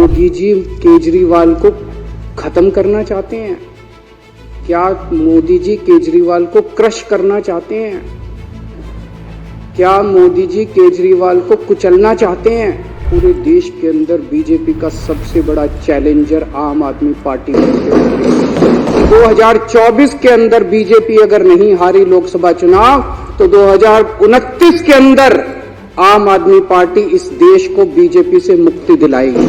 मोदी जी केजरीवाल को खत्म करना चाहते हैं? क्या मोदी जी केजरीवाल को क्रश करना चाहते हैं? क्या मोदी जी केजरीवाल को कुचलना चाहते हैं? पूरे देश के अंदर बीजेपी का सबसे बड़ा चैलेंजर आम आदमी पार्टी है। 2024 के अंदर बीजेपी अगर नहीं हारी लोकसभा चुनाव तो 2029 के अंदर आम आदमी पार्टी इस देश को बीजेपी से मुक्ति दिलाएगी।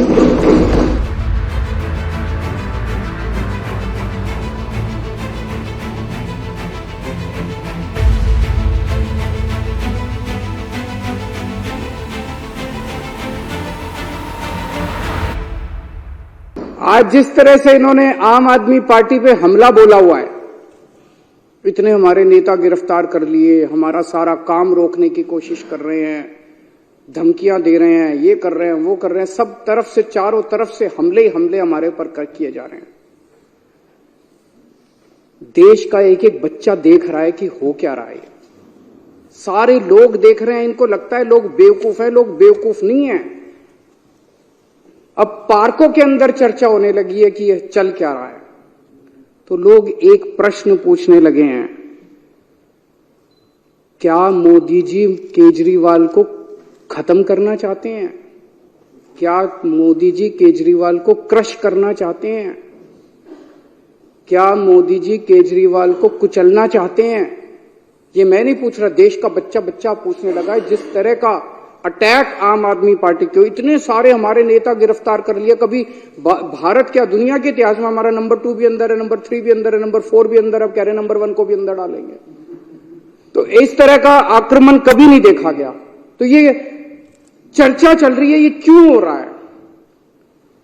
आज जिस तरह से इन्होंने आम आदमी पार्टी पे हमला बोला हुआ है, इतने हमारे नेता गिरफ्तार कर लिए, हमारा सारा काम रोकने की कोशिश कर रहे हैं, धमकियां दे रहे हैं, ये कर रहे हैं, वो कर रहे हैं, सब तरफ से चारों तरफ से हमले ही हमले हमारे ऊपर किए जा रहे हैं। देश का एक एक बच्चा देख रहा है कि हो क्या रहा है। सारे लोग देख रहे हैं, इनको लगता है लोग बेवकूफ है, लोग बेवकूफ नहीं है। अब पार्कों के अंदर चर्चा होने लगी है कि यह चल क्या रहा है, तो लोग एक प्रश्न पूछने लगे हैं, क्या मोदी जी केजरीवाल को खत्म करना चाहते हैं? क्या मोदी जी केजरीवाल को क्रश करना चाहते हैं? क्या मोदी जी केजरीवाल को कुचलना चाहते हैं? ये मैं नहीं पूछ रहा, देश का बच्चा बच्चा पूछने लगा है। जिस तरह का अटैक आम आदमी पार्टी के, इतने सारे हमारे नेता गिरफ्तार कर लिए, कभी भारत क्या दुनिया के इतिहास में हमारा नंबर 2 भी अंदर है, नंबर 3 भी अंदर है, नंबर 4 भी अंदर, अब कह रहे नंबर 1 को भी अंदर डालेंगे। तो इस तरह का आक्रमण कभी नहीं देखा गया। तो ये चर्चा चल रही है, ये क्यों हो रहा है?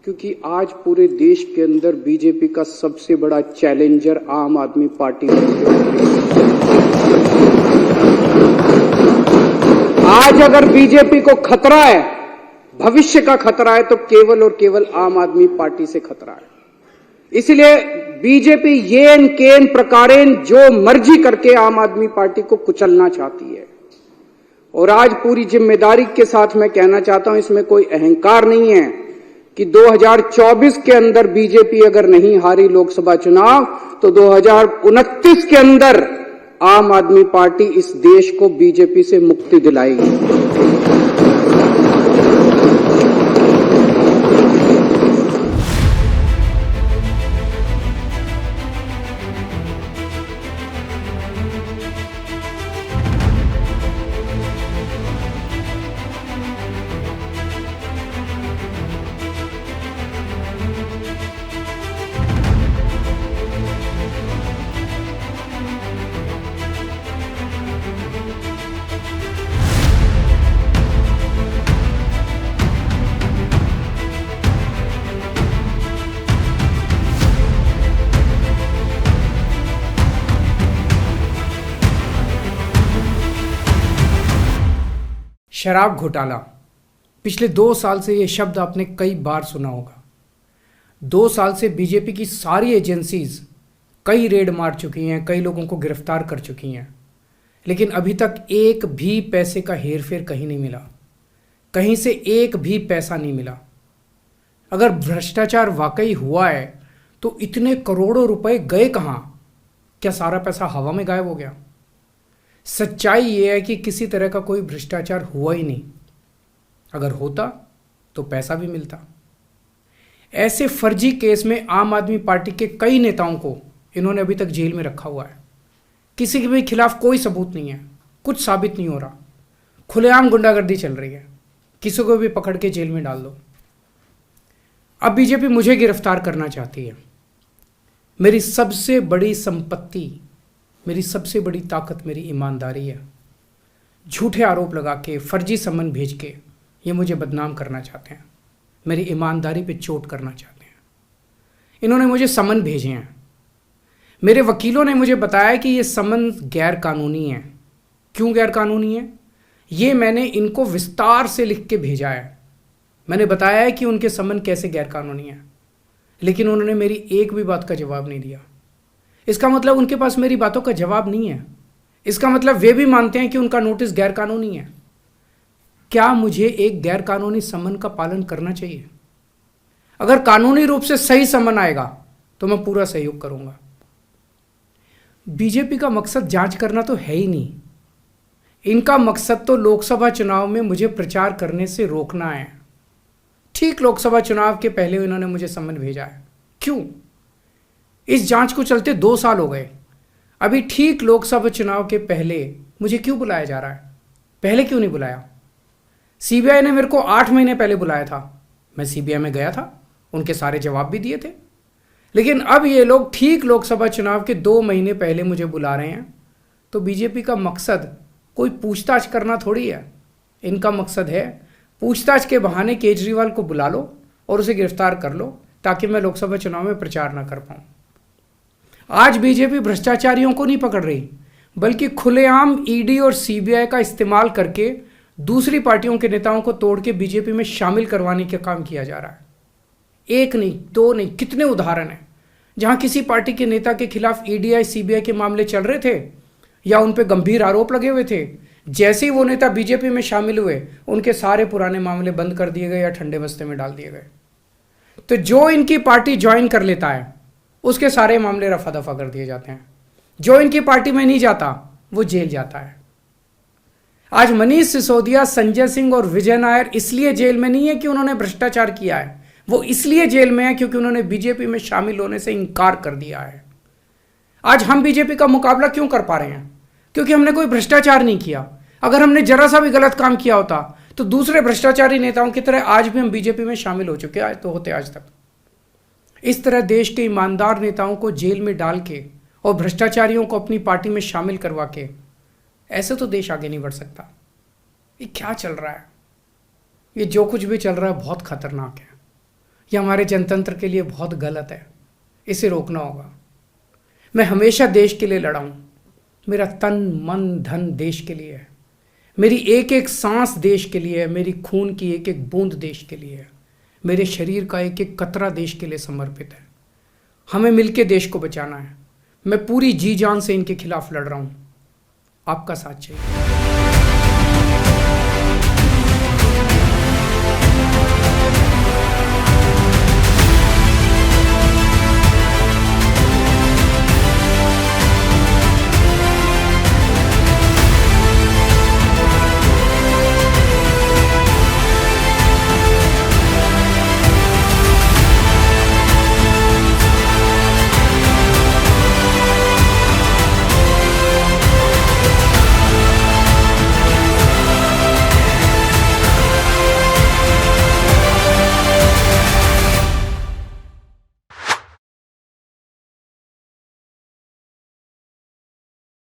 क्योंकि आज पूरे देश के अंदर बीजेपी का सबसे बड़ा चैलेंजर आम आदमी पार्टी है। आज अगर बीजेपी को खतरा है, भविष्य का खतरा है, तो केवल और केवल आम आदमी पार्टी से खतरा है। इसलिए बीजेपी येन केन प्रकारेण जो मर्जी करके आम आदमी पार्टी को कुचलना चाहती है। और आज पूरी जिम्मेदारी के साथ मैं कहना चाहता हूं, इसमें कोई अहंकार नहीं है, कि 2024 के अंदर बीजेपी अगर नहीं हारी लोकसभा चुनाव तो 2029 के अंदर आम आदमी पार्टी इस देश को बीजेपी से मुक्ति दिलाएगी। शराब घोटाला, पिछले 2 साल से यह शब्द आपने कई बार सुना होगा। 2 साल से बीजेपी की सारी एजेंसीज कई रेड मार चुकी हैं, कई लोगों को गिरफ्तार कर चुकी हैं, लेकिन अभी तक एक भी पैसे का हेरफेर कहीं नहीं मिला, कहीं से एक भी पैसा नहीं मिला। अगर भ्रष्टाचार वाकई हुआ है तो इतने करोड़ों रुपए गए कहाँ? क्या सारा पैसा हवा में गायब हो गया? सच्चाई यह है कि किसी तरह का कोई भ्रष्टाचार हुआ ही नहीं। अगर होता तो पैसा भी मिलता। ऐसे फर्जी केस में आम आदमी पार्टी के कई नेताओं को इन्होंने अभी तक जेल में रखा हुआ है। किसी के भी खिलाफ कोई सबूत नहीं है, कुछ साबित नहीं हो रहा, खुलेआम गुंडागर्दी चल रही है, किसी को भी पकड़ के जेल में डाल दो। अब बीजेपी मुझे गिरफ्तार करना चाहती है। मेरी सबसे बड़ी संपत्ति, मेरी सबसे बड़ी ताकत मेरी ईमानदारी है। झूठे आरोप लगा के, फर्जी समन भेज के ये मुझे बदनाम करना चाहते हैं, मेरी ईमानदारी पे चोट करना चाहते हैं। इन्होंने मुझे समन भेजे हैं। मेरे वकीलों ने मुझे बताया कि ये समन गैर कानूनी है। क्यों गैर कानूनी है? ये मैंने इनको विस्तार से लिख के भेजा है। मैंने बताया है कि उनके समन कैसे गैर कानूनी है, लेकिन उन्होंने मेरी एक भी बात का जवाब नहीं दिया। इसका मतलब उनके पास मेरी बातों का जवाब नहीं है। इसका मतलब वे भी मानते हैं कि उनका नोटिस गैर कानूनी है। क्या मुझे एक गैर कानूनी समन का पालन करना चाहिए? अगर कानूनी रूप से सही समन आएगा तो मैं पूरा सहयोग करूंगा। बीजेपी का मकसद जांच करना तो है ही नहीं। इनका मकसद तो लोकसभा चुनाव में मुझे प्रचार करने से रोकना है। ठीक लोकसभा चुनाव के पहले इन्होंने मुझे समन भेजा है। क्यों? इस जांच को चलते 2 साल हो गए, अभी ठीक लोकसभा चुनाव के पहले मुझे क्यों बुलाया जा रहा है? पहले क्यों नहीं बुलाया? सीबीआई ने मेरे को 8 महीने पहले बुलाया था, मैं सीबीआई में गया था, उनके सारे जवाब भी दिए थे। लेकिन अब ये लोग ठीक लोकसभा चुनाव के 2 महीने पहले मुझे बुला रहे हैं। तो बीजेपी का मकसद कोई पूछताछ करना थोड़ी है। इनका मकसद है पूछताछ के बहाने केजरीवाल को बुला लो और उसे गिरफ्तार कर लो, ताकि मैं लोकसभा चुनाव में प्रचार ना कर पाऊं। आज बीजेपी भ्रष्टाचारियों को नहीं पकड़ रही, बल्कि खुलेआम ईडी और सीबीआई का इस्तेमाल करके दूसरी पार्टियों के नेताओं को तोड़ के बीजेपी में शामिल करवाने का काम किया जा रहा है। 1 नहीं, 2 नहीं, कितने उदाहरण हैं जहां किसी पार्टी के नेता के खिलाफ ईडी सीबीआई के मामले चल रहे थे या उन पे गंभीर आरोप लगे हुए थे। जैसे ही वो नेता बीजेपी में शामिल हुए, उनके सारे पुराने मामले बंद कर दिए गए या ठंडे बस्ते में डाल दिए गए। तो जो इनकी पार्टी ज्वाइन कर लेता है, उसके सारे मामले रफा दफा कर दिए जाते हैं। जो इनकी पार्टी में नहीं जाता, वो जेल जाता है। आज मनीष सिसोदिया, संजय सिंह और विजय नायर इसलिए जेल में नहीं है कि उन्होंने भ्रष्टाचार किया है, वो इसलिए जेल में है क्योंकि उन्होंने बीजेपी में शामिल होने से इनकार कर दिया है। आज हम बीजेपी का मुकाबला क्यों कर पा रहे हैं? क्योंकि हमने कोई भ्रष्टाचार नहीं किया। अगर हमने जरा सा भी गलत काम किया होता तो दूसरे भ्रष्टाचारी नेताओं की तरह आज भी हम बीजेपी में शामिल हो चुके आज तो होते आज तक। इस तरह देश के ईमानदार नेताओं को जेल में डाल के और भ्रष्टाचारियों को अपनी पार्टी में शामिल करवा के ऐसे तो देश आगे नहीं बढ़ सकता। ये क्या चल रहा है? ये जो कुछ भी चल रहा है बहुत खतरनाक है। ये हमारे जनतंत्र के लिए बहुत गलत है। इसे रोकना होगा। मैं हमेशा देश के लिए लड़ा हूं। मेरा तन मन धन देश के लिए है। मेरी एक एक सांस देश के लिए है। मेरी खून की एक एक बूंद देश के लिए है। मेरे शरीर का एक एक कतरा देश के लिए समर्पित है। हमें मिलकर देश को बचाना है। मैं पूरी जी जान से इनके खिलाफ लड़ रहा हूं। आपका साथ चाहिए।